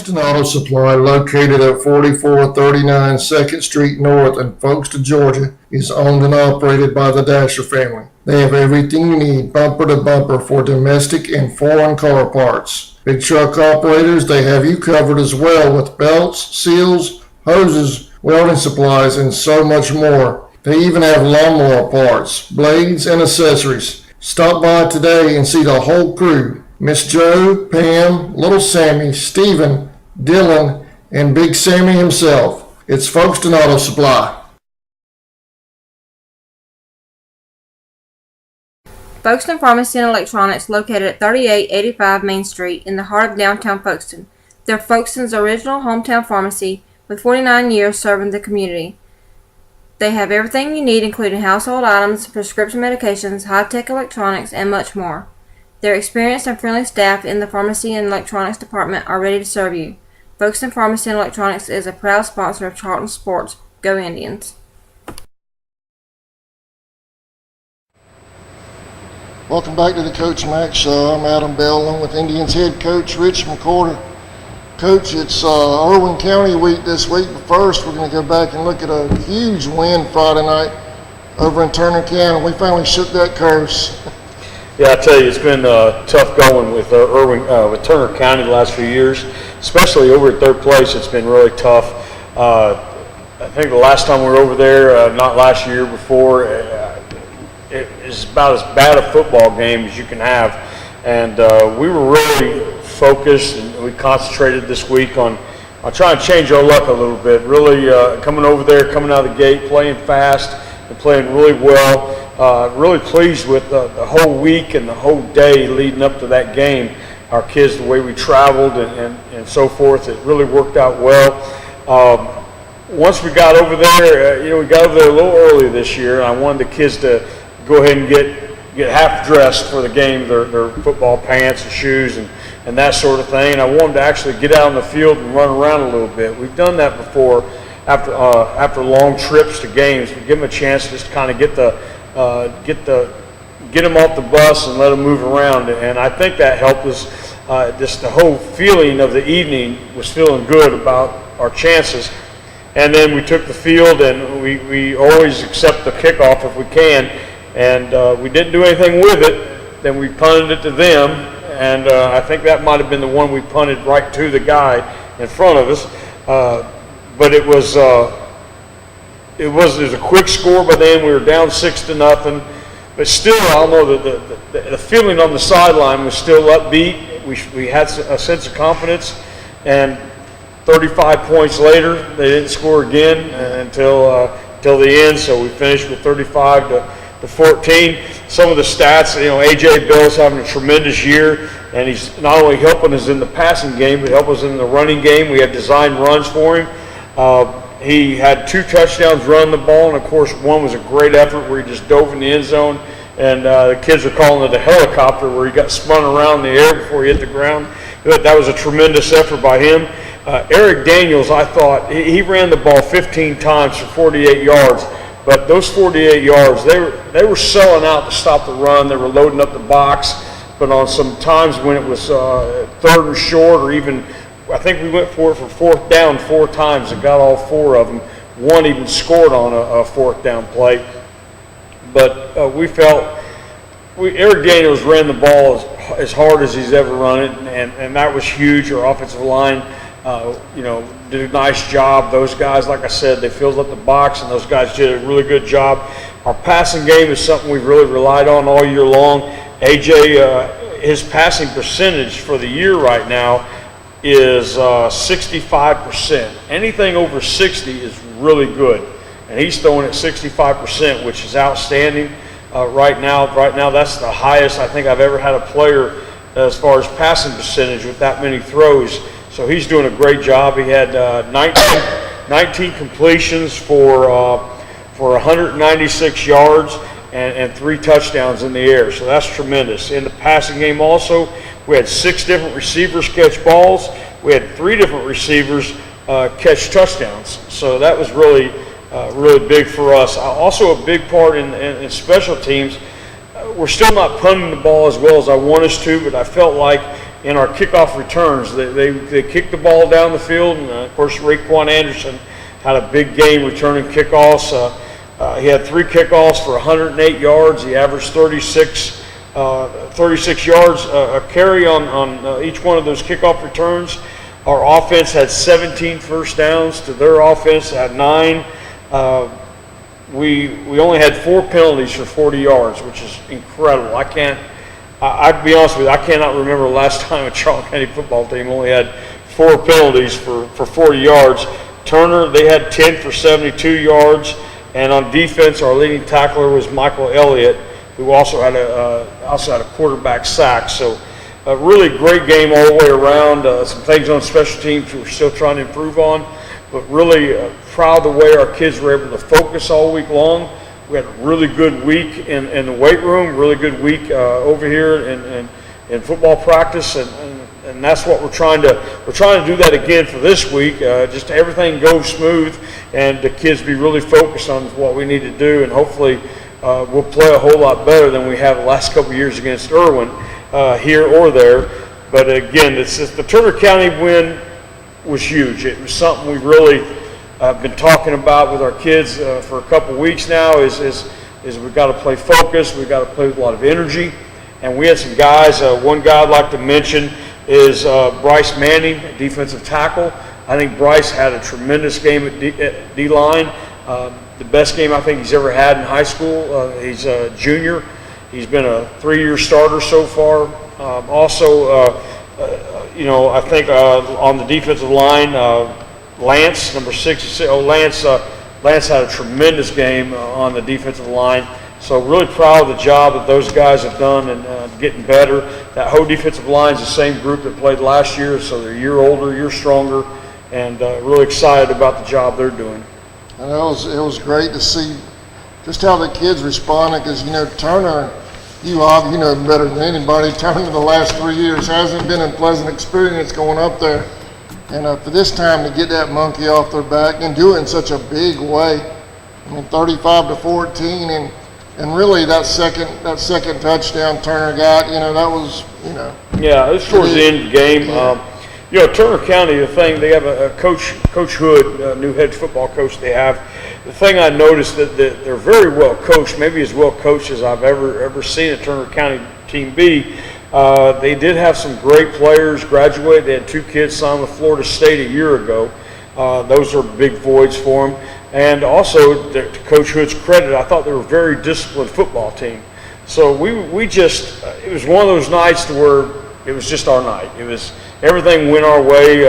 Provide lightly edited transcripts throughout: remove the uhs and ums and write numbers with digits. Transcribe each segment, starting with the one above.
Folkestone Auto Supply, located at 4439 2nd Street North in Folkestone, Georgia, is owned and operated by the Dasher family. They have everything you need, bumper to bumper, for domestic and foreign car parts. Big truck operators, they have you covered as well with belts, seals, hoses, welding supplies, and so much more. They even have lawnmower parts, blades, and accessories. Stop by today and see the whole crew. Miss Joe, Pam, Little Sammy, Stephen, Dylan, and Big Sammy himself. It's Folkestone Auto Supply. Folkestone Pharmacy and Electronics, located at 3885 Main Street in the heart of downtown Folkestone. They're Folkestone's original hometown pharmacy with 49 years serving the community. They have everything you need, including household items, prescription medications, high-tech electronics, and much more. Their experienced and friendly staff in the pharmacy and electronics department are ready to serve you. Folkestone Pharmacy and Electronics is a proud sponsor of Charlton Sports. Go Indians! Welcome back to the Coach Mac Show. I'm Adam Bell, along with Indians head coach Rich McCorder. Coach, it's Irwin County week this week, but first we're going to go back and look at a huge win Friday night over in Turner County. We finally shook that curse. Yeah, I tell you, it's been tough going with with Turner County the last few years, especially over at third place. It's been really tough. I think the last time we were over there, not last year, before, it is about as bad a football game as you can have, and we were really focused and we concentrated this week on trying to change our luck a little bit. Really coming over there, coming out of the gate, playing fast and playing really well. Really pleased with the whole week and the whole day leading up to that game. Our kids, the way we traveled and so forth, it really worked out well. Once we got over there, we got over there a little early this year, and I wanted the kids to go ahead and get half dressed for the game, their football pants and shoes and that sort of thing. And I wanted to actually get out on the field and run around a little bit. We've done that before after long trips to games. We give them a chance just to kind of get them off the bus and let them move around. And I think that helped us. Just the whole feeling of the evening was feeling good about our chances. And then we took the field, and we always accept the kickoff if we can. And we didn't do anything with it. Then we punted it to them, and I think that might have been the one we punted right to the guy in front of us. But it was a quick score by then. We were down 6-0, but still, I don't know, the feeling on the sideline was still upbeat. We had a sense of confidence, and 35 points later, they didn't score again until the end. So we finished with 35-14. Some of the stats, AJ Bill's having a tremendous year, and he's not only helping us in the passing game, but helping us in the running game. We had designed runs for him. He had 2 touchdowns running the ball, and of course one was a great effort where he just dove in the end zone, and the kids are calling it a helicopter, where he got spun around in the air before he hit the ground. That was a tremendous effort by him. Eric Daniels, I thought, he ran the ball 15 times for 48 yards, but those 48 yards, they were selling out to stop the run. They were loading up the box, but on some times when it was 3rd and short, or even, I think we went for it for 4th down 4 times and got all 4 of them. One even scored on a 4th down play. But we felt Eric Daniels ran the ball as hard as he's ever run it, and that was huge. Our offensive line, did a nice job. Those guys, like I said, they filled up the box, and those guys did a really good job. Our passing game is something we've really relied on all year long. AJ, his passing percentage for the year right now is 65%. Anything over 60 is really good, and he's throwing at 65%, which is outstanding. Right now that's the highest I think I've ever had a player as far as passing percentage with that many throws. So he's doing a great job. He had 19 completions for 196 yards and 3 touchdowns in the air. So that's tremendous. In the passing game also, we had 6 different receivers catch balls. We had 3 different receivers catch touchdowns. So that was really big for us. Also a big part in special teams. We're still not punting the ball as well as I want us to, but I felt like in our kickoff returns. They kicked the ball down the field, and of course Raquan Anderson had a big game returning kickoffs. He had 3 kickoffs for 108 yards. He averaged 36 yards a carry on each one of those kickoff returns. Our offense had 17 first downs to their offense had 9. We only had 4 penalties for 40 yards, which is incredible. I'd be honest with you, I cannot remember the last time a Charlton County football team only had 4 penalties for 40 yards. Turner, they had 10 for 72 yards. And on defense, our leading tackler was Michael Elliott, who also had a quarterback sack. So a really great game all the way around. Some things on special teams we're still trying to improve on, but really proud of the way our kids were able to focus all week long. We had a really good week in the weight room, really good week over here in football practice, and that's what we're trying to do that again for this week. Just everything goes smooth, and the kids be really focused on what we need to do, and hopefully we'll play a whole lot better than we have the last couple of years against Irwin here or there. But again, the Turner County win was huge. It was something we really been talking about with our kids for a couple weeks now. Is we've got to play focused. We've got to play with a lot of energy, and we had some guys. One guy I'd like to mention is Bryce Manning, defensive tackle. I think Bryce had a tremendous game at D-line. The best game I think he's ever had in high school. He's a junior. He's been a 3-year starter so far. I think on the defensive line, Lance, number 66. Lance had a tremendous game on the defensive line. So really proud of the job that those guys have done and getting better. That whole defensive line is the same group that played last year, so they're a year older, a year stronger, and really excited about the job they're doing. And it was great to see just how the kids responded, because Turner, you know better than anybody, Turner the last 3 years hasn't been a pleasant experience going up there. And for this time to get that monkey off their back and do it in such a big way, 35-14, and really that second touchdown Turner got, that was, Yeah, it was towards the end of the game. Yeah. Turner County, the thing, they have a Coach Hood, new head football coach they have. The thing I noticed that they're very well coached, maybe as well coached as I've ever seen a Turner County team be. They did have some great players graduate. They had 2 kids sign with Florida State a year ago. Those are big voids for them. And also, to Coach Hood's credit, I thought they were a very disciplined football team. So we just, it was one of those nights to where it was just our night. It was, everything went our way.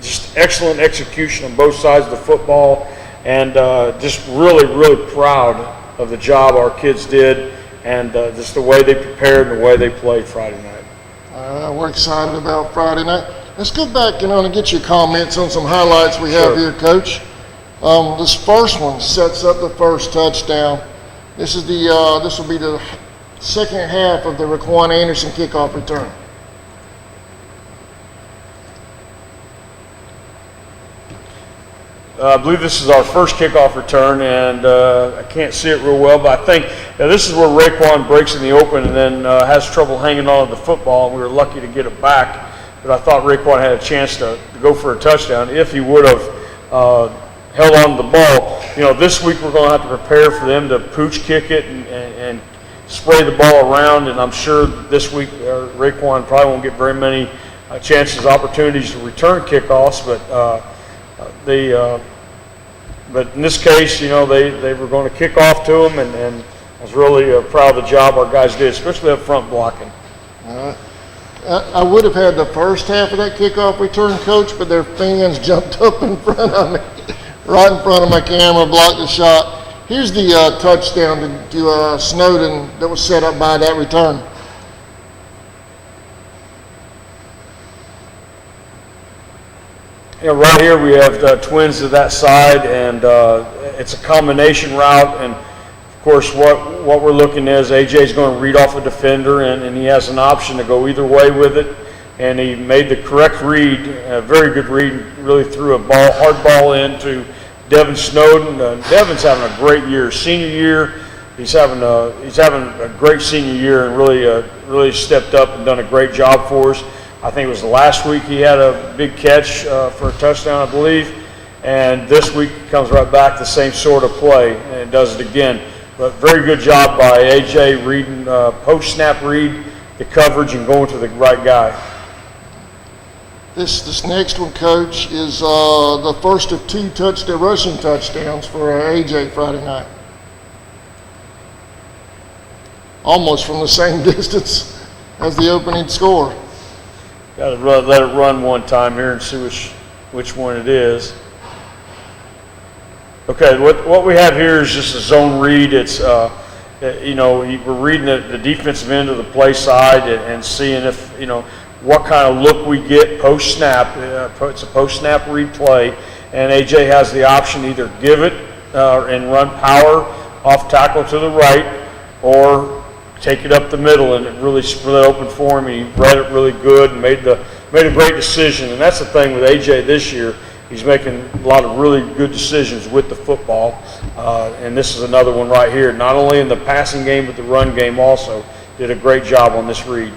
Just excellent execution on both sides of the football, and just really, really proud of the job our kids did, and just the way they prepared and the way they played Friday night. We're excited about Friday night. Let's go back and get your comments on some highlights we have here, Coach. This first one sets up the first touchdown. This will be the second half of the Raquan Anderson kickoff return. I believe this is our first kickoff return, and I can't see it real well, but I think this is where Raquan breaks in the open and then has trouble hanging on to the football, and we were lucky to get it back. But I thought Raquan had a chance to go for a touchdown if he would have held on to the ball. This week we're going to have to prepare for them to pooch kick it and spray the ball around, and I'm sure this week Raquan probably won't get very many opportunities to return kickoffs, but in this case, they were going to kick off to him, and I was really proud of the job our guys did, especially up front blocking. I would have had the first half of that kickoff return, Coach, but their fans jumped up in front of me, right in front of my camera, blocked the shot. Here's the touchdown to Snowden that was set up by that return. Right here we have twins to that side, and it's a combination route, and of course what we're looking at is AJ's going to read off a defender, and he has an option to go either way with it, and he made the correct read, a very good read, really threw a hard ball into Devin Snowden. Devin's having a great year, senior year. He's having a great senior year, and really really stepped up and done a great job for us. I think it was the last week he had a big catch for a touchdown, I believe. And this week he comes right back the same sort of play and does it again. But very good job by AJ reading, post-snap read the coverage and going to the right guy. This next one, Coach, is the first of two rushing touchdowns for AJ Friday night. Almost from the same distance as the opening score. Got to let it run one time here and see which one it is. Okay, what we have here is just a zone read. It's we're reading the defensive end of the play side and seeing if what kind of look we get post snap. It's a post snap read play, and AJ has the option to either give it and run power off tackle to the right, or take it up the middle, and it really split open for him. He read it really good and made a great decision. And that's the thing with AJ this year. He's making a lot of really good decisions with the football, and this is another one right here. Not only in the passing game, but the run game also. Did a great job on this read.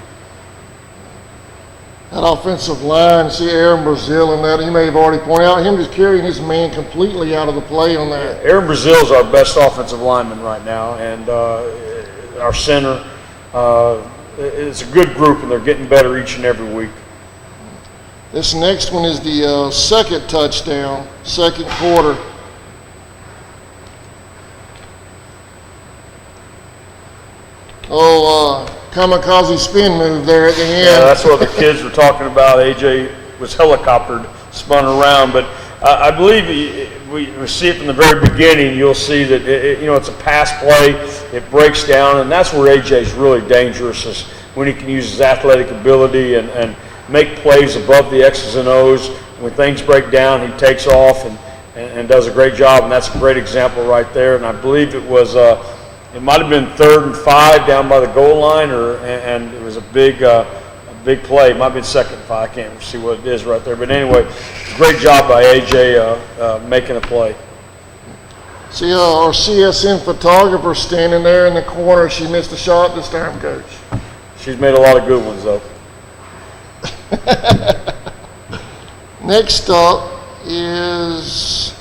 That offensive line, see Aaron Brazeale in that, he may have already pointed out, him just carrying his man completely out of the play on that. Aaron Brazeale is our best offensive lineman right now, and our center. It's a good group, and they're getting better each and every week. This next one is the second touchdown, second quarter. Kamikaze spin move there at the end. Yeah, that's what the kids were talking about. AJ was helicoptered, spun around, but I believe we see it from the very beginning. You'll see that it's a pass play. It breaks down, and that's where AJ's really dangerous, is when he can use his athletic ability and make plays above the X's and O's. When things break down, he takes off and does a great job, and that's a great example right there. And I believe it was it might have been 3rd and 5 down by the goal line, and it was a big play. It might have been 2nd and 5. I can't see what it is right there, but anyway, great job by AJ making a play. See our CSN photographer standing there in the corner. She missed a shot this time, Coach. She's made a lot of good ones though. Next up is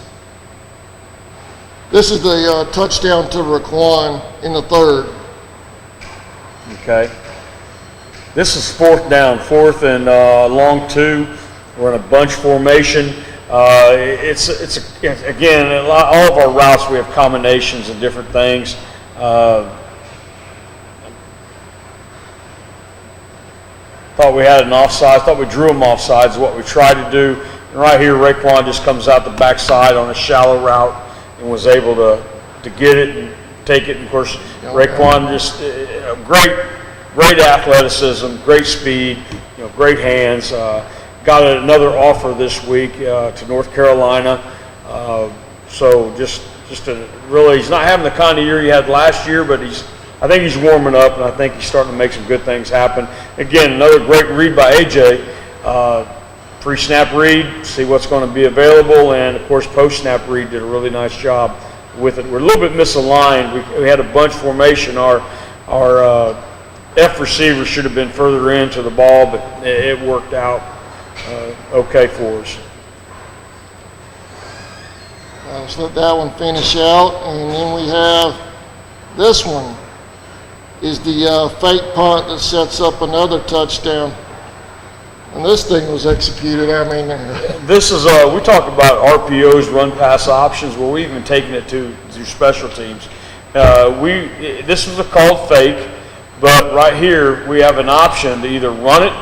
the touchdown to Raquan in the 3rd. Okay. This is 4th down, 4th and long 2. We're in a bunch formation. Again, all of our routes we have combinations and different things. Thought we had an offside. Thought we drew them offsides. What we tried to do. And right here, Raquan just comes out the backside on a shallow route and was able to get it and take it. And of course, Raquan just great athleticism, great speed, great hands. Got another offer this week to North Carolina. So just really, he's not having the kind of year he had last year, but I think he's warming up, and I think he's starting to make some good things happen. Again, another great read by AJ. Pre-snap read, see what's going to be available, and of course post-snap read did a really nice job with it. We're a little bit misaligned. We had a bunch formation. Our F receiver should have been further into the ball, but it worked out okay for us. Let's let that one finish out, and then we have this one. Is the fake punt that sets up another touchdown. And this thing was executed, This is, we talk about RPOs, run pass options, where we've even taken it to special teams. This was a called fake, but right here we have an option to either run it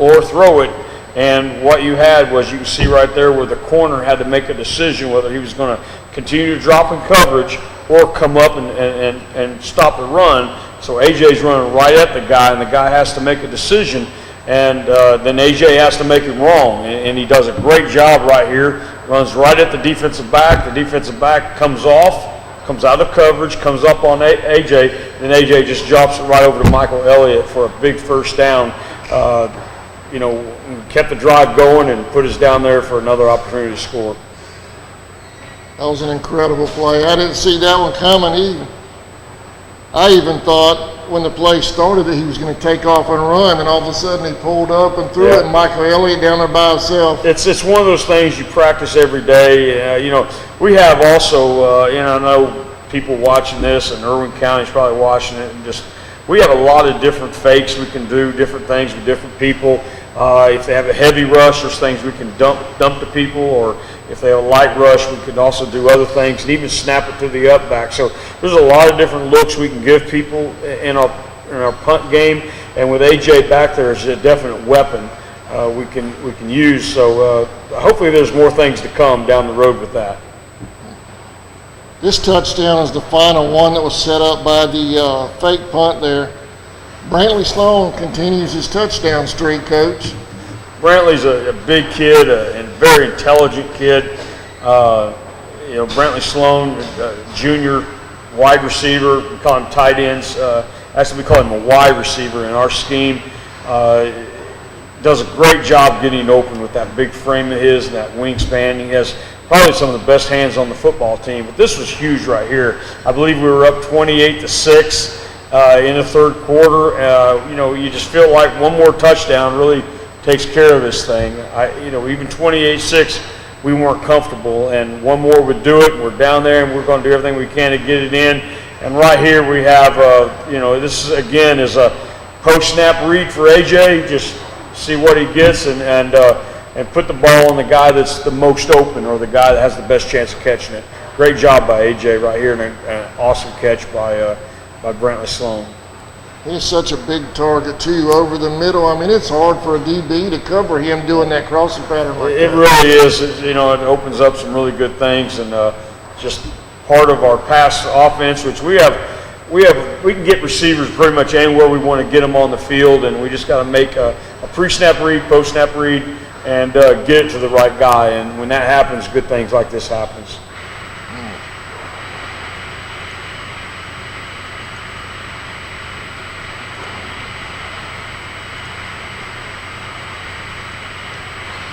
or throw it. And what you had was, you can see right there where the corner had to make a decision whether he was going to continue to drop in coverage or come up and stop the run. So AJ's running right at the guy, and the guy has to make a decision, and then AJ has to make it wrong. And he does a great job right here, runs right at the defensive back. The defensive back comes off, comes out of coverage, comes up on AJ, and AJ just drops it right over to Michael Elliott for a big first down. Kept the drive going and put us down there for another opportunity to score. That was an incredible play. I didn't see that one coming either. I even thought when the play started that he was going to take off and run, and all of a sudden he pulled up and threw it, and Michael Elliott down there by himself. It's one of those things you practice every day. We have also, I know people watching this, and Irwin County's probably watching it, and we have a lot of different fakes we can do, different things with different people. If they have a heavy rush, there's things we can dump to people, or if they have a light rush, we can also do other things and even snap it to the up back. So there's a lot of different looks we can give people in our punt game, and with AJ back there is a definite weapon we can use. So hopefully there's more things to come down the road with that. This touchdown is the final one that was set up by the fake punt there. Brantley Sloan continues his touchdown streak, Coach. Brantley's a big kid and very intelligent kid. Brantley Sloan, junior wide receiver. We call him tight ends. Actually, we call him a wide receiver in our scheme. Does a great job getting open with that big frame of his and that wingspan. He has probably some of the best hands on the football team. But this was huge right here. I believe we were up 28-6 in the third quarter. You just feel like one more touchdown really takes care of this thing. Even 28-6, we weren't comfortable, and one more would do it. And we're down there, and we're going to do everything we can to get it in. And right here we have, this again is a post-snap read for AJ. Just see what he gets and put the ball on the guy that's the most open, or the guy that has the best chance of catching it. Great job by AJ right here, and an awesome catch by Brantley Sloan. He's such a big target too, over the middle. I mean, it's hard for a DB to cover him doing that crossing pattern like that. It really is. It opens up some really good things, and just part of our pass offense, which we can get receivers pretty much anywhere we want to get them on the field, and we just got to make a pre-snap read, post-snap read, and get it to the right guy. And when that happens, good things like this happens.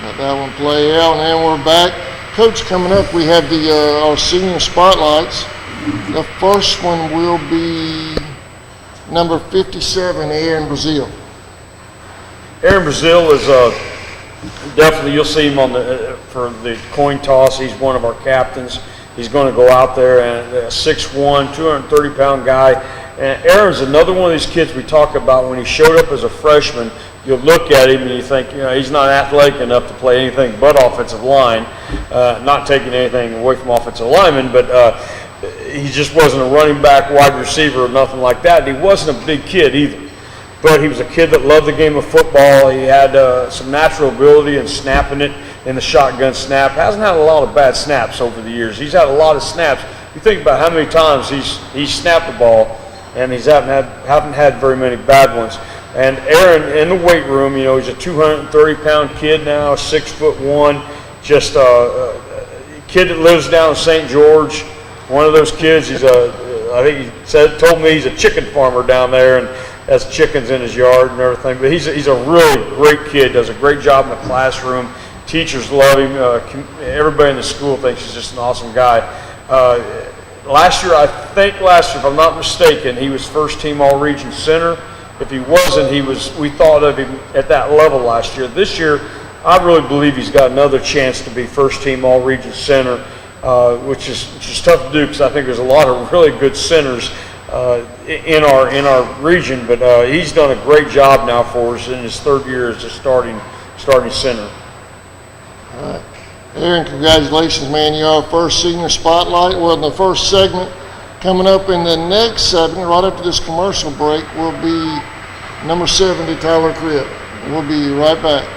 Let that one play out, and then we're back. Coach, coming up, we have our senior spotlights. The first one will be number 57, Aaron Brazeale. Aaron Brazeale is definitely, you'll see him for the coin toss. He's one of our captains. He's going to go out there, and a 6'1", 230-pound guy. And Aaron's another one of these kids we talk about. When he showed up as a freshman, you'll look at him and you think, he's not athletic enough to play anything but offensive line. Not taking anything away from offensive linemen, but he just wasn't a running back, wide receiver, or nothing like that. And he wasn't a big kid either. But he was a kid that loved the game of football. He had some natural ability in snapping it in the shotgun snap. Hasn't had a lot of bad snaps over the years. He's had a lot of snaps. You think about how many times he's snapped the ball, and he haven't had very many bad ones. And Aaron, in the weight room, he's a 230-pound kid now, 6'1", just a kid that lives down in St. George. One of those kids. I think he told me he's a chicken farmer down there and has chickens in his yard and everything. But he's a really great kid. Does a great job in the classroom. Teachers love him. Everybody in the school thinks he's just an awesome guy. Last year, if I'm not mistaken, he was first team All-Region center. If he wasn't, we thought of him at that level last year. This year, I really believe he's got another chance to be first team All-Region center, which is tough to do because I think there's a lot of really good centers in our region. But he's done a great job now for us in his third year as a starting center. All right. Aaron, congratulations, man. You're our first senior spotlight. Well, in the first segment, coming up in the next segment, right after this commercial break, will be number 70, Tyler Cribb. We'll be right back.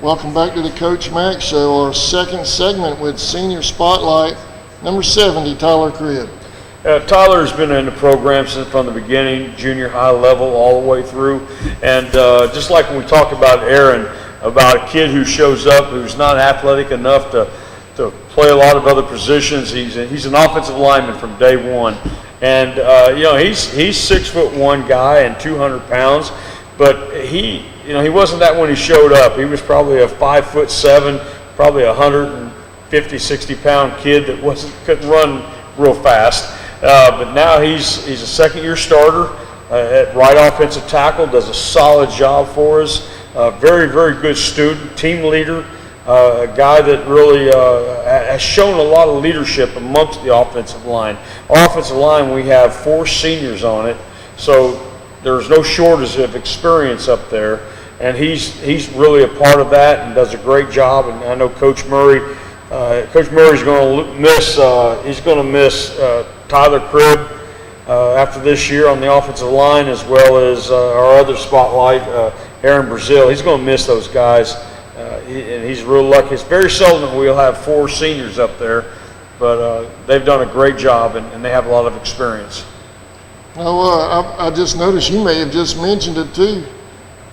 Welcome back to the Coach Mack Show, our second segment with Senior Spotlight, number 70, Tyler Cribb. Tyler's been in the program since from the beginning, junior high level all the way through. And just like when we talked about Aaron, about a kid who shows up who's not athletic enough to play a lot of other positions, he's an offensive lineman from day one. And, he's 6'1" guy and 200 pounds, but he wasn't that when he showed up. He was probably a 5'7", probably 150, 60 pound kid that couldn't run real fast. But now he's a second-year starter at right offensive tackle, does a solid job for us. Very, very good student, team leader, a guy that really has shown a lot of leadership amongst the offensive line. Our offensive line, we have 4 seniors on it, so there's no shortage of experience up there. And he's really a part of that and does a great job. And I know Coach Murray's going to miss. He's going to miss Tyler Cribb after this year on the offensive line, as well as our other spotlight, Aaron Brazeale. He's going to miss those guys, and he's real lucky. It's very seldom that we'll have 4 seniors up there, but they've done a great job, and they have a lot of experience. Well, I just noticed you may have just mentioned it too.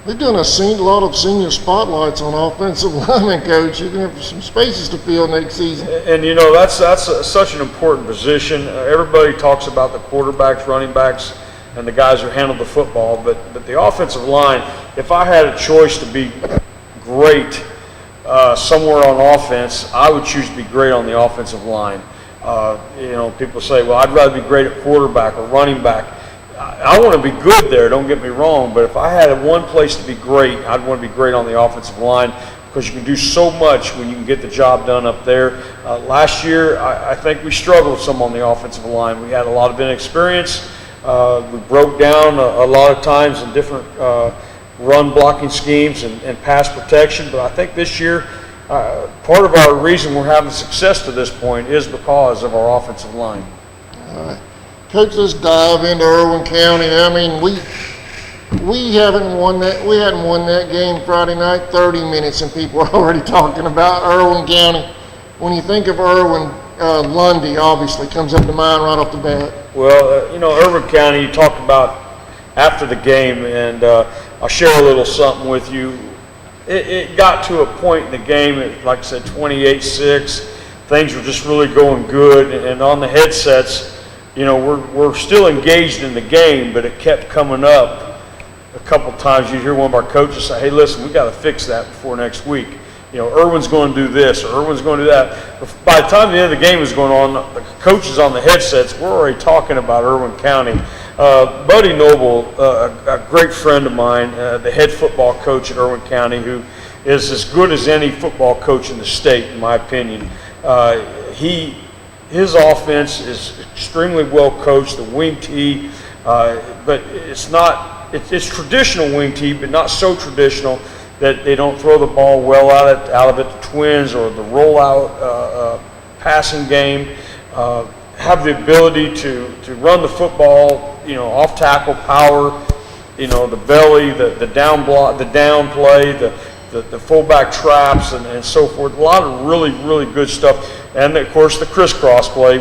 We've done a lot of senior spotlights on offensive linemen, Coach. You're going to have some spaces to fill next season. And that's such an important position. Everybody talks about the quarterbacks, running backs, and the guys who handle the football. But the offensive line, if I had a choice to be great somewhere on offense, I would choose to be great on the offensive line. People say, well, I'd rather be great at quarterback or running back. I want to be good there, don't get me wrong, but if I had one place to be great, I'd want to be great on the offensive line, because you can do so much when you can get the job done up there. Last year, I think we struggled some on the offensive line. We had a lot of inexperience. We broke down a lot of times in different run blocking schemes and pass protection, but I think this year, part of our reason we're having success to this point is because of our offensive line. All right. Coach, let's dive into Irwin County. I mean, we hadn't won that game Friday night 30 minutes, and people are already talking about Irwin County. When you think of Irwin, Lundy obviously comes up to mind right off the bat. Well, Irwin County, you talked about after the game, and I'll share a little something with you. It got to a point in the game, like I said, 28-6. Things were just really going good, and on the headsets, we're still engaged in the game, but it kept coming up a couple times. You'd hear one of our coaches say, hey, listen, we got to fix that before next week. Irwin's going to do this, or Irwin's going to do that. But by the time the end of the game was going on, the coaches on the headsets were already talking about Irwin County. Buddy Noble, a great friend of mine, the head football coach at Irwin County, who is as good as any football coach in the state, in my opinion. His offense is extremely well coached, the wing tee, but it's traditional wing tee, but not so traditional that they don't throw the ball well out of it to twins, or the rollout passing game. Have the ability to run the football, off tackle power, the belly, the down block, the down play, the fullback traps, and so forth. A lot of really, really good stuff. And of course the crisscross play,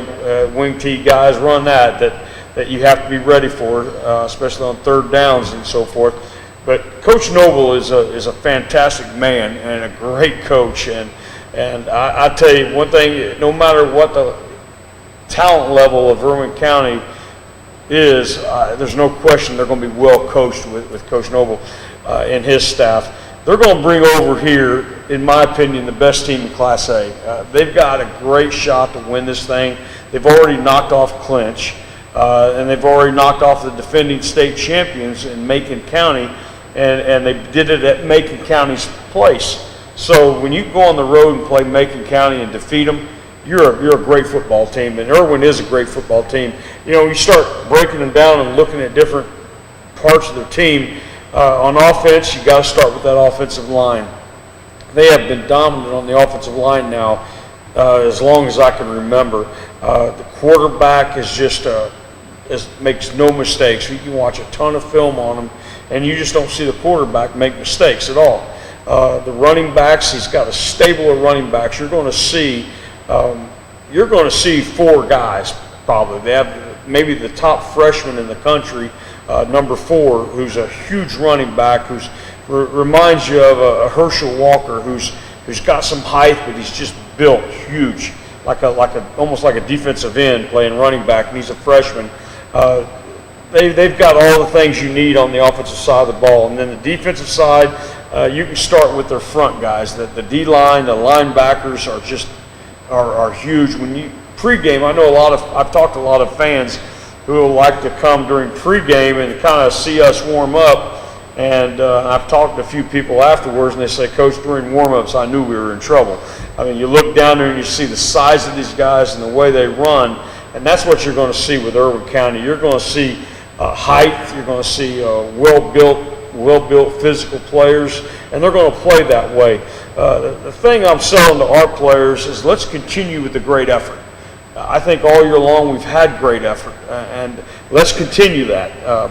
wing tee guys run that you have to be ready for, especially on third downs and so forth. But Coach Noble is a fantastic man and a great coach. And I tell you one thing, no matter what the talent level of Irwin County is, there's no question they're going to be well coached with Coach Noble and his staff. They're going to bring over here, in my opinion, the best team in Class A. They've got a great shot to win this thing. They've already knocked off Clinch, and they've already knocked off the defending state champions in Macon County, and they did it at Macon County's place. So when you go on the road and play Macon County and defeat them, you're a great football team, and Irwin is a great football team. You start breaking them down and looking at different parts of their team. On offense, you got to start with that offensive line. They have been dominant on the offensive line now as long as I can remember. The quarterback is makes no mistakes. You can watch a ton of film on him, and you just don't see the quarterback make mistakes at all. The running backs, he's got a stable of running backs. You're going to see 4 guys probably. They have maybe the top freshman in the country, number 4, who's a huge running back, who's reminds you of a Herschel Walker, who's got some height, but he's just built huge, almost like a defensive end playing running back, and he's a freshman. They've got all the things you need on the offensive side of the ball, and then the defensive side, you can start with their front guys. The D-line, the linebackers are huge. When you pregame, I've talked to a lot of fans who will like to come during pregame and kind of see us warm up. And I've talked to a few people afterwards, and they say, Coach, during warm-ups, I knew we were in trouble. I mean, you look down there and you see the size of these guys and the way they run, and that's what you're going to see with Irwin County. You're going to see height. You're going to see well-built physical players, and they're going to play that way. The thing I'm selling to our players is let's continue with the great effort. I think all year long we've had great effort, and let's continue that.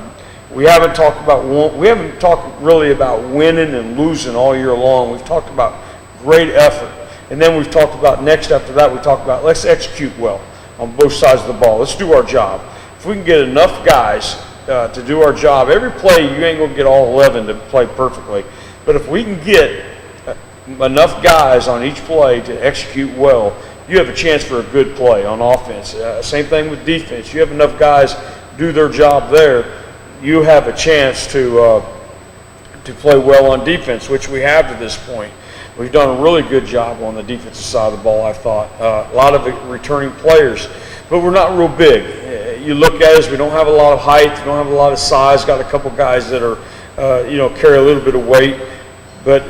We haven't talked really about winning and losing all year long. We've talked about great effort, and then we've talked about after that we talked about let's execute well on both sides of the ball. Let's do our job. If we can get enough guys to do our job, every play you ain't gonna get all 11 to play perfectly, but if we can get enough guys on each play to execute well, you have a chance for a good play on offense. Same thing with defense. You have enough guys do their job there, you have a chance to play well on defense, which we have to this point. We've done a really good job on the defensive side of the ball, I thought. A lot of returning players, but we're not real big. You look at us, we don't have a lot of height, we don't have a lot of size, got a couple guys that are, carry a little bit of weight, but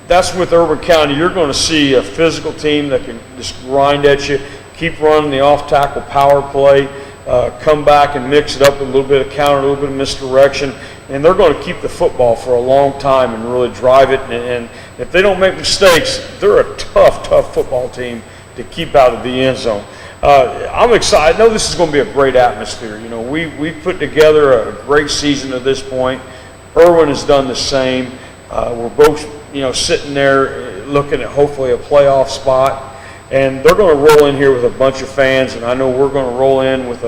that's with Irwin County. You're going to see a physical team that can just grind at you, keep running the off-tackle power play, come back and mix it up with a little bit of counter, a little bit of misdirection, and they're going to keep the football for a long time and really drive it. And if they don't make mistakes, they're a tough football team to keep out of the end zone. I'm excited. I know this is going to be a great atmosphere. We've put together a great season to this point. Irwin has done the same. We're both, sitting there looking at hopefully a playoff spot. And they're going to roll in here with a bunch of fans, and I know we're going to roll in with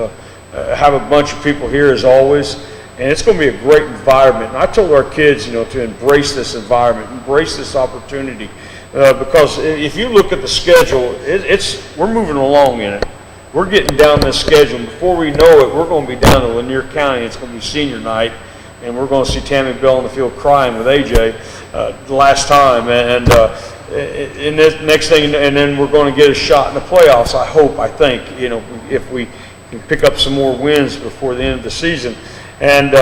have a bunch of people here as always, and it's going to be a great environment. And I told our kids, to embrace this environment, embrace this opportunity, because if you look at the schedule, we're moving along in it. We're getting down this schedule, and before we know it, we're going to be down to Lanier County. It's going to be senior night, and we're going to see Tammy Bell on the field crying with AJ the last time, and this next thing, and then we're going to get a shot in the playoffs. I think, if we can pick up some more wins before the end of the season, and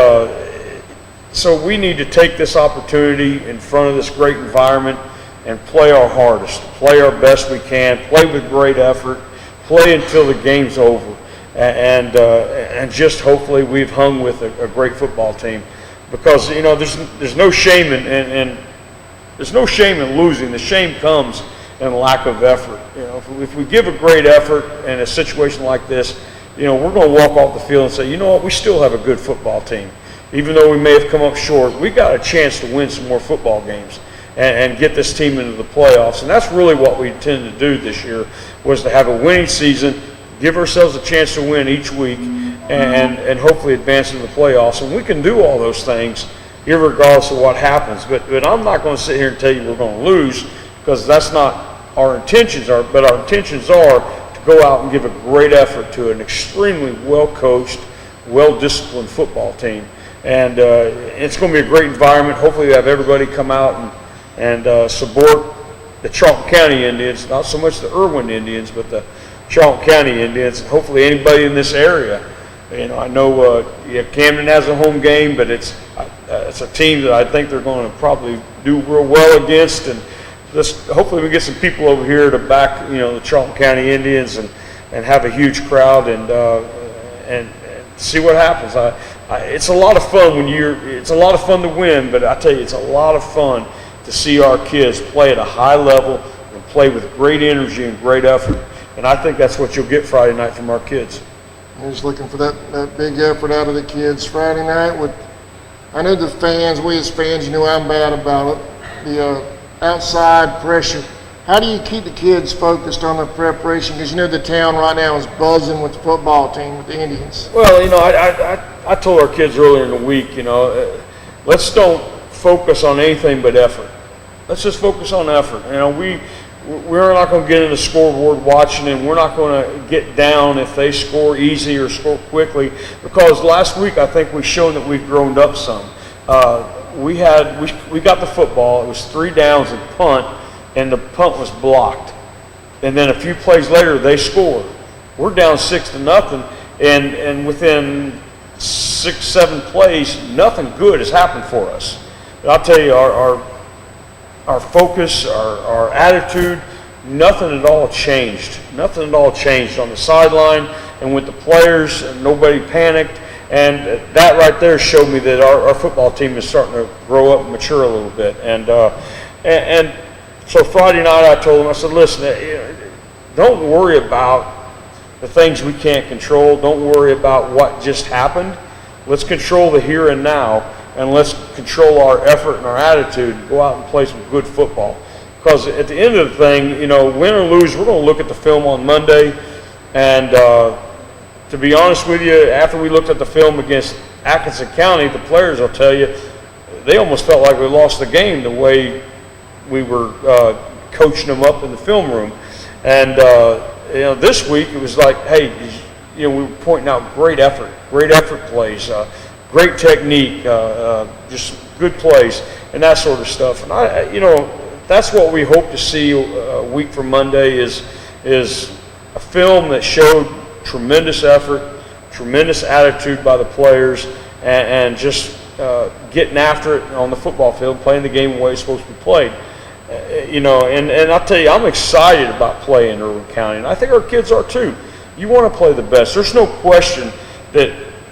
so we need to take this opportunity in front of this great environment and play our hardest, play our best we can, play with great effort, play until the game's over, and just hopefully we've hung with a great football team, because there's no shame in there's no shame in losing. The shame comes in lack of effort. If we give a great effort in a situation like this, we're going to walk off the field and say, we still have a good football team. Even though we may have come up short, we got a chance to win some more football games and get this team into the playoffs. And that's really what we intended to do this year, was to have a winning season, give ourselves a chance to win each week, and hopefully advance into the playoffs. And we can do all those things irregardless of what happens. But I'm not going to sit here and tell you we're going to lose, because that's not our intentions. But our intentions are to go out and give a great effort to an extremely well-coached, well-disciplined football team. And it's going to be a great environment. Hopefully we have everybody come out and support the Charlton County Indians, not so much the Irwin Indians, but the Charlton County Indians, and hopefully anybody in this area. I know Camden has a home game, but it's a team that I think they're going to probably do real well against, and hopefully we get some people over here to back the Charlton County Indians and have a huge crowd and see what happens. It's a lot of fun it's a lot of fun to win, but I tell you, it's a lot of fun to see our kids play at a high level and play with great energy and great effort, and I think that's what you'll get Friday night from our kids. I was looking for that big effort out of the kids Friday night. I know the fans, we as fans, I'm bad about it. the outside pressure. How do you keep the kids focused on the preparation? Because the town right now is buzzing with the football team, with the Indians. Well, I told our kids earlier in the week, let's don't focus on anything but effort. Let's just focus on effort. We're not going to get in the scoreboard watching, and we're not going to get down if they score easy or score quickly, because last week I think we've shown that we've grown up some. We got the football. It was 3 downs and punt, and the punt was blocked. And then a few plays later, they scored. We're down 6-0, and within 6-7 plays, nothing good has happened for us. But I'll tell you, our focus, our attitude, nothing at all changed. Nothing at all changed on the sideline and with the players, and nobody panicked. And that right there showed me that our football team is starting to grow up and mature a little bit. And so Friday night I told them, I said, listen, don't worry about the things we can't control. Don't worry about what just happened. Let's control the here and now, and let's control our effort and our attitude, go out and play some good football. Because at the end of the thing, win or lose, we're going to look at the film on Monday. And to be honest with you, after we looked at the film against Atkinson County, the players will tell you, they almost felt like we lost the game the way we were coaching them up in the film room. And this week it was like, hey, we were pointing out great effort plays, great technique, just good plays, and that sort of stuff. And that's what we hope to see a week from Monday is a film that showed tremendous effort, tremendous attitude by the players, and just getting after it on the football field, playing the game the way it's supposed to be played. And I'll tell you, I'm excited about playing Irwin County, and I think our kids are too. You want to play the best. There's no question that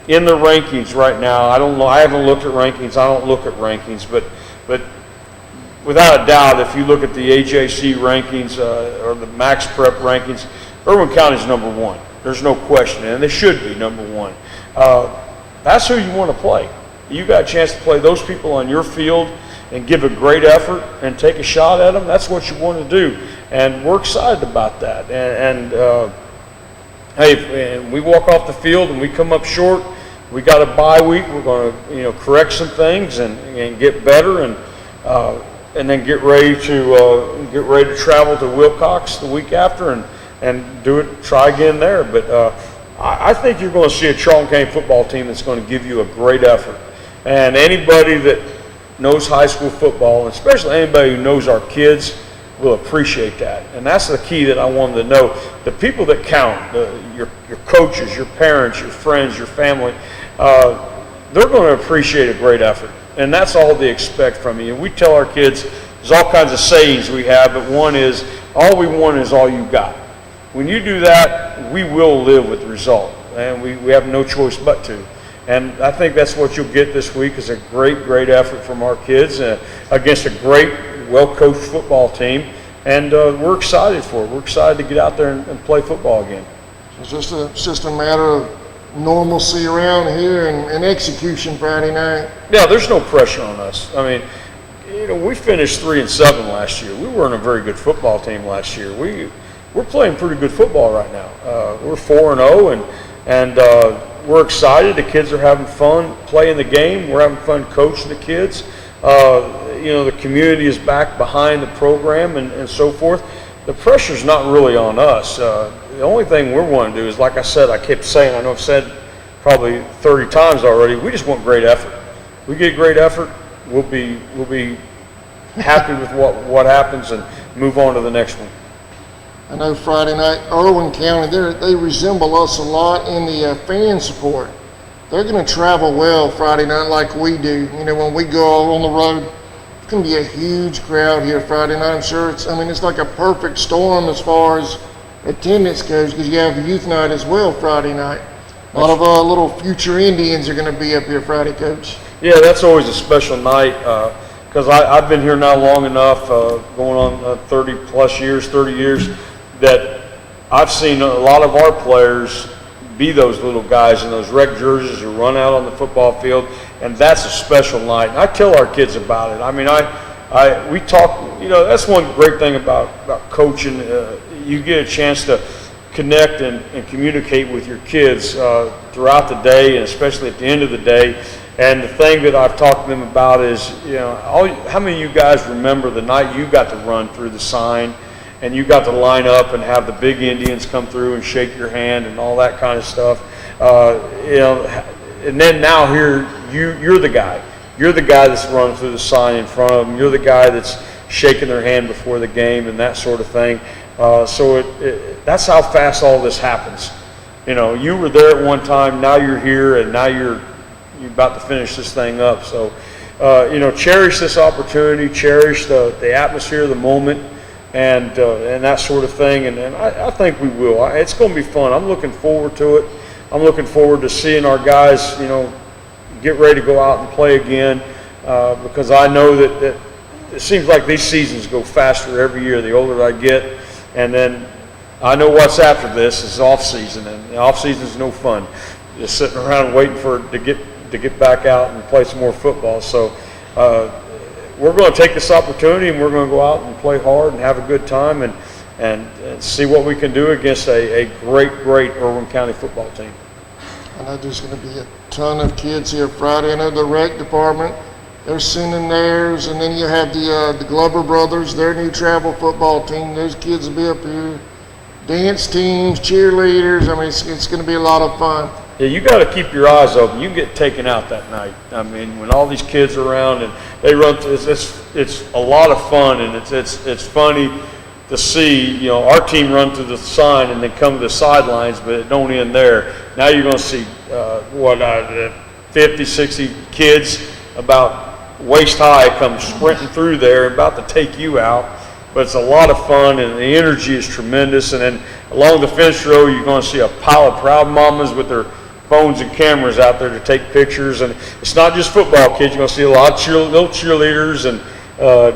in the rankings right now, I don't know, I haven't looked at rankings, I don't look at rankings, but without a doubt, if you look at the AJC rankings or the Max Prep rankings, Irwin County is number 1. There's no question, and they should be number 1. That's who you want to play. You got a chance to play those people on your field and give a great effort and take a shot at them. That's what you want to do, and we're excited about that. Hey, we walk off the field and we come up short, we got a bye week. We're going to correct some things and get better, and then get ready to travel to Wilcox the week after and try again there. But I think you're going to see a Charlton County football team that's going to give you a great effort. And anybody that knows high school football, and especially anybody who knows our kids, will appreciate that. And that's the key that I wanted to know. The people that count, your coaches, your parents, your friends, your family, they're going to appreciate a great effort. And that's all they expect from you. And we tell our kids, there's all kinds of sayings we have, but one is, all we want is all you got. When you do that, we will live with the result. And we have no choice but to. And I think that's what you'll get this week, is a great effort from our kids against a great, well-coached football team. And we're excited for it. We're excited to get out there and play football again. It's just a matter of normalcy around here and execution Friday night. Yeah, there's no pressure on us. I mean, we finished 3-7 last year. We weren't a very good football team last year. We're playing pretty good football right now. We're 4-0, and we're excited. The kids are having fun playing the game. We're having fun coaching the kids. The community is back behind the program and so forth. The pressure's not really on us. The only thing we're wanting to do is, like I said, I kept saying, I know I've said probably 30 times already, we just want great effort. We get great effort, we'll be happy with what happens and move on to the next one. I know Friday night, Irwin County, they resemble us a lot in the fan support. They're going to travel well Friday night like we do. When we go on the road, it's going to be a huge crowd here Friday night. I'm sure it's like a perfect storm as far as attendance goes, because you have Youth Night as well Friday night. A lot of little future Indians are going to be up here Friday, Coach. Yeah, that's always a special night, because I've been here now long enough, going on 30 years, that I've seen a lot of our players be those little guys in those red jerseys who run out on the football field, and that's a special night. And I tell our kids about it. I mean, we talk, that's one great thing about coaching. You get a chance to connect and communicate with your kids throughout the day, and especially at the end of the day. And the thing that I've talked to them about is, how many of you guys remember the night you got to run through the sign and you got to line up and have the big Indians come through and shake your hand and all that kind of stuff? And then now here, you're the guy. You're the guy that's running through the sign in front of them. You're the guy that's shaking their hand before the game and that sort of thing. So that's how fast all this happens. You were there at one time, now you're here, and now you're about to finish this thing up. So, cherish this opportunity, cherish the atmosphere, the moment, and that sort of thing. And I think we will. It's going to be fun. I'm looking forward to it. I'm looking forward to seeing our guys, get ready to go out and play again, because I know that it seems like these seasons go faster every year the older I get. And then I know what's after this is off season, and the off season is no fun. Just sitting around waiting for it to get back out and play some more football. So we're going to take this opportunity, and we're going to go out and play hard and have a good time, and see what we can do against a great Irwin County football team. I know there's going to be a ton of kids here Friday. I know the rec department, they're sending theirs, and then you have the Glover brothers, their new travel football team. Those kids will be up here. Dance teams, cheerleaders. I mean, it's going to be a lot of fun. Yeah, you got to keep your eyes open. You get taken out that night. I mean, when all these kids are around and they run, it's a lot of fun, and it's funny to see, our team run through the sign and then come to the sidelines, but it don't end there. Now you're going to see 50, 60 kids about waist high come sprinting through there, about to take you out. But it's a lot of fun, and the energy is tremendous. And then along the fence row, you're going to see a pile of proud mamas with their phones and cameras out there to take pictures. And it's not just football kids. You're going to see a lot of little cheerleaders and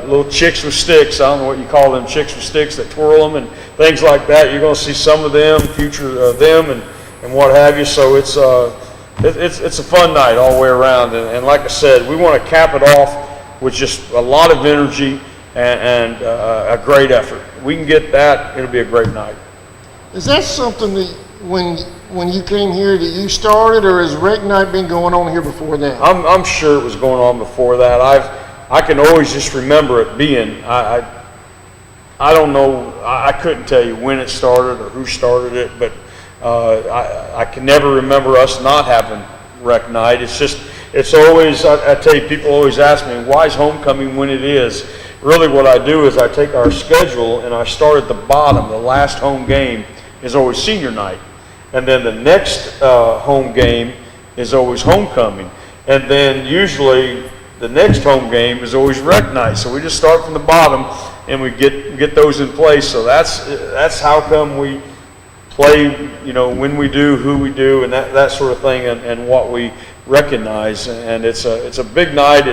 little chicks with sticks. I don't know what you call them, chicks with sticks that twirl them and things like that. You're going to see some of them, future of them, and what have you. So it's a fun night all the way around. And like I said, we want to cap it off with just a lot of energy and a great effort. We can get that, it'll be a great night. Is that something that when you came here that you started, or has rec night been going on here before that? I'm sure it was going on before that. I can always just remember it being. I don't know. I couldn't tell you when it started or who started it, but I can never remember us not having rec night. It's always. I tell you, people always ask me, why is homecoming when it is? Really what I do is I take our schedule and I start at the bottom. The last home game is always senior night. And then the next home game is always homecoming. And then usually the next home game is always rec night. So we just start from the bottom and we get those in place. So that's how come we play, when we do, who we do, and that sort of thing, and what we recognize. And it's a big night.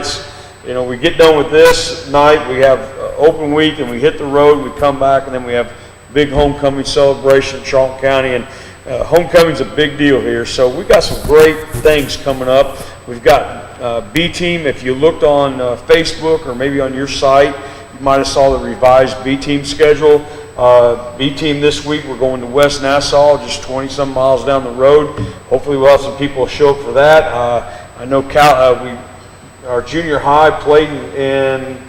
We get done with this night, we have open week, and we hit the road, we come back, and then we have big homecoming celebration in Charlton County, and homecoming's a big deal here. So we got some great things coming up. We've got B Team. If you looked on Facebook or maybe on your site, you might have saw the revised B Team schedule. B Team this week, we're going to West Nassau, just 20-some miles down the road. Hopefully we'll have some people show up for that. I know our junior high played in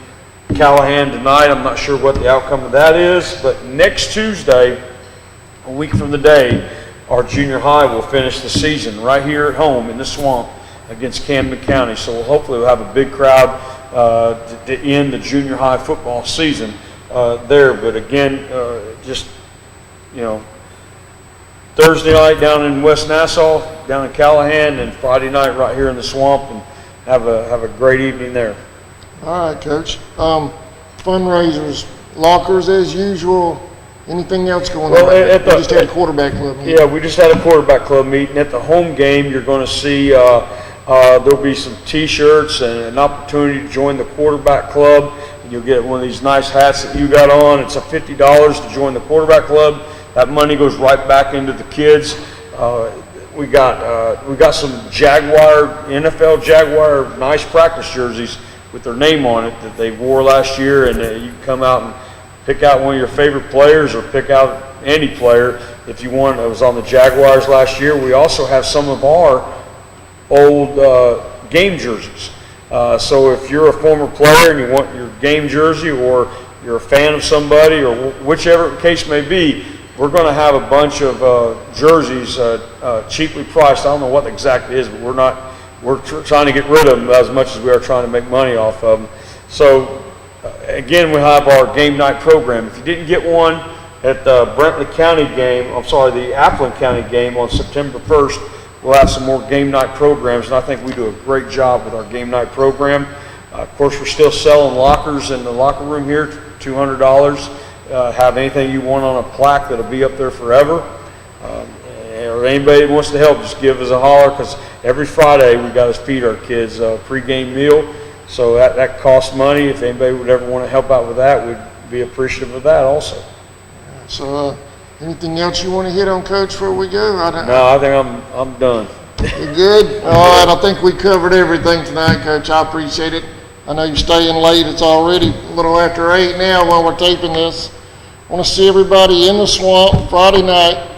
Callahan tonight. I'm not sure what the outcome of that is, but next Tuesday, a week from the day, our junior high will finish the season right here at home in the swamp against Camden County. So hopefully we'll have a big crowd to end the junior high football season there. But again, Thursday night down in West Nassau, down in Callahan, and Friday night right here in the swamp, and have a great evening there. All right, Coach. Fundraisers, lockers as usual. Anything else going on? We just had a quarterback club meeting. Yeah, we just had a quarterback club meeting. At the home game, you're going to see there'll be some T-shirts and an opportunity to join the quarterback club. You'll get one of these nice hats that you got on. It's a $50 to join the quarterback club. That money goes right back into the kids. We got some NFL Jaguar nice practice jerseys with their name on it that they wore last year, and you can come out and pick out one of your favorite players or pick out any player if you want. It was on the Jaguars last year. We also have some of our old game jerseys. So if you're a former player and you want your game jersey, or you're a fan of somebody, or whichever case may be, we're going to have a bunch of jerseys cheaply priced. I don't know what exactly is, but we're trying to get rid of them as much as we are trying to make money off of them. So again, we have our game night program. If you didn't get one at the Brantley County game, the Appleton County game on September 1st, we'll have some more game night programs, and I think we do a great job with our game night program. Of course, we're still selling lockers in the locker room here, $200. Have anything you want on a plaque that'll be up there forever. Or anybody that wants to help, just give us a holler, because every Friday we got to feed our kids a pregame meal. So that costs money. If anybody would ever want to help out with that, we'd be appreciative of that also. So, anything else you want to hit on, Coach, before we go? No, I think I'm done. You good? All right, I think we covered everything tonight, Coach. I appreciate it. I know you're staying late. It's already a little after 8 now while we're taping this. I want to see everybody in the swamp Friday night.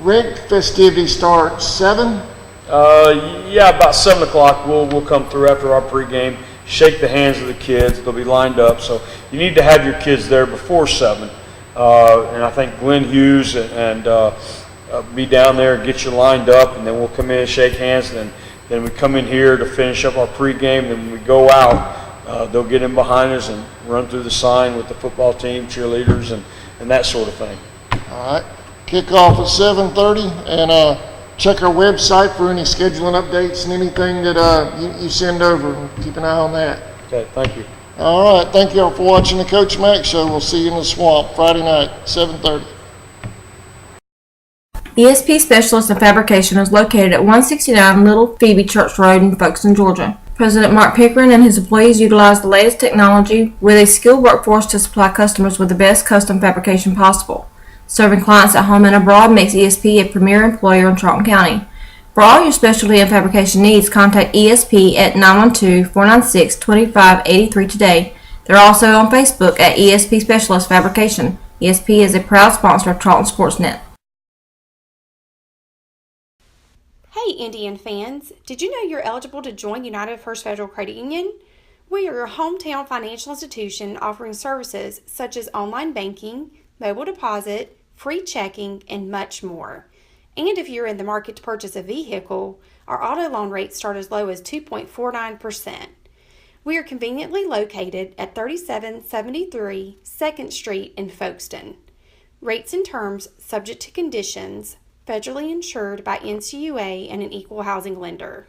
Rig festivities start 7? Yeah, about 7 o'clock. We'll come through after our pregame, shake the hands of the kids. They'll be lined up. So you need to have your kids there before 7. And I think Glenn Hughes and be down there and get you lined up, and then we'll come in and shake hands, and then we come in here to finish up our pregame. Then when we go out, they'll get in behind us and run through the sign with the football team, cheerleaders, and that sort of thing. All right. Kickoff at 7:30, and check our website for any scheduling updates and anything that you send over. Keep an eye on that. Okay, thank you. All right. Thank you all for watching the Coach Mack Show. We'll see you in the swamp Friday night, 7:30. ESP Specialist in Fabrication is located at 169 Little Phoebe Church Road in Folkestone, Georgia. President Mark Pickering and his employees utilize the latest technology with a skilled workforce to supply customers with the best custom fabrication possible. Serving clients at home and abroad makes ESP a premier employer in Charlton County. For all your specialty and fabrication needs, contact ESP at 912-496-2583 today. They're also on Facebook at ESP Specialist Fabrication. ESP is a proud sponsor of Charlton Sportsnet. Hey Indian fans, did you know you're eligible to join United First Federal Credit Union? We are your hometown financial institution offering services such as online banking, mobile deposit, free checking, and much more. And if you're in the market to purchase a vehicle, our auto loan rates start as low as 2.49%. We are conveniently located at 3773 2nd Street in Folkestone. Rates and terms subject to conditions, federally insured by NCUA and an equal housing lender.